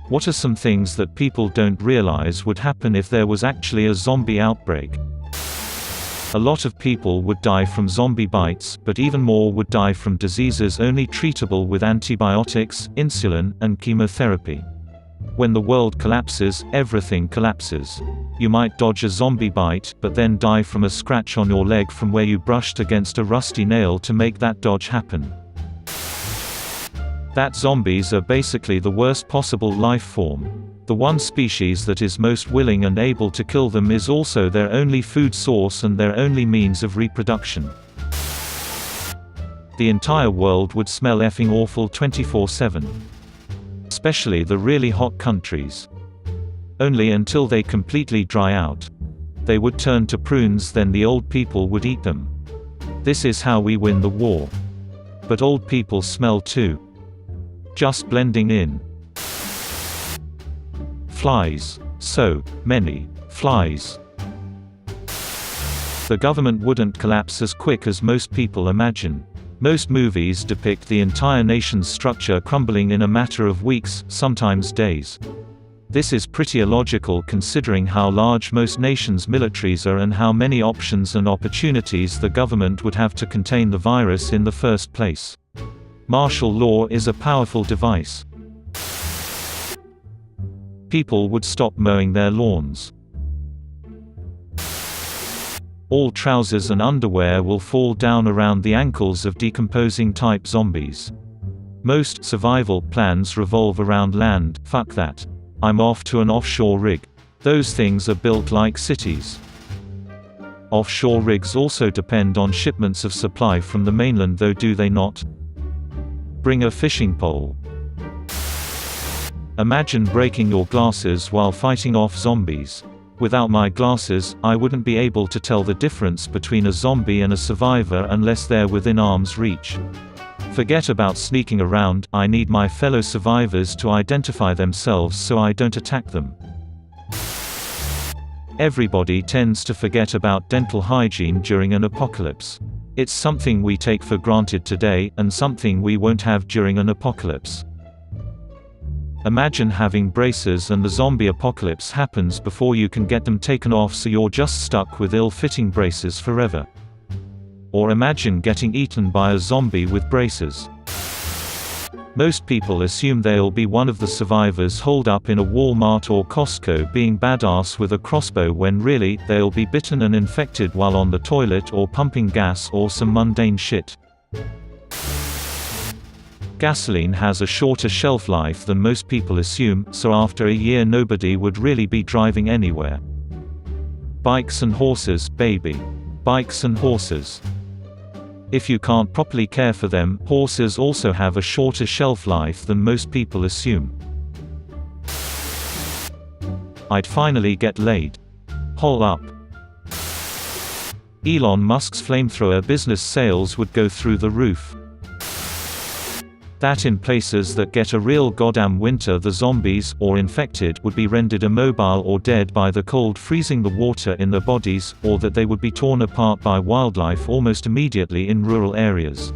What are some things that people don't realize would happen if there was actually a zombie outbreak? A lot of people would die from zombie bites, but even more would die from diseases only treatable with antibiotics, insulin, and chemotherapy. When the world collapses, everything collapses. You might dodge a zombie bite, but then die from a scratch on your leg from where you brushed against a rusty nail to make that dodge happen. That zombies are basically the worst possible life form. The one species that is most willing and able to kill them is also their only food source and their only means of reproduction. The entire world would smell effing awful 24/7. Especially the really hot countries. Only until they completely dry out. They would turn to prunes, then the old people would eat them. This is how we win the war. But old people smell too. Just blending in. Flies. So many flies. The government wouldn't collapse as quick as most people imagine. Most movies depict the entire nation's structure crumbling in a matter of weeks, sometimes days. This is pretty illogical considering how large most nations' militaries are and how many options and opportunities the government would have to contain the virus in the first place. Martial law is a powerful device. People would stop mowing their lawns. All trousers and underwear will fall down around the ankles of decomposing type zombies. Most survival plans revolve around land. Fuck that. I'm off to an offshore rig. Those things are built like cities. Offshore rigs also depend on shipments of supply from the mainland, though, do they not? Bring a fishing pole. Imagine breaking your glasses while fighting off zombies. Without my glasses, I wouldn't be able to tell the difference between a zombie and a survivor unless they're within arm's reach. Forget about sneaking around, I need my fellow survivors to identify themselves so I don't attack them. Everybody tends to forget about dental hygiene during an apocalypse. It's something we take for granted today, and something we won't have during an apocalypse. Imagine having braces and the zombie apocalypse happens before you can get them taken off, so you're just stuck with ill-fitting braces forever. Or imagine getting eaten by a zombie with braces. Most people assume they'll be one of the survivors holed up in a Walmart or Costco being badass with a crossbow, when really, they'll be bitten and infected while on the toilet or pumping gas or some mundane shit. Gasoline has a shorter shelf life than most people assume, so after a year nobody would really be driving anywhere. Bikes and horses, baby. Bikes and horses. If you can't properly care for them, horses also have a shorter shelf life than most people assume. I'd finally get laid. Hole up. Elon Musk's flamethrower business sales would go through the roof. That in places that get a real goddamn winter, the zombies, or infected, would be rendered immobile or dead by the cold freezing the water in their bodies, or that they would be torn apart by wildlife almost immediately in rural areas.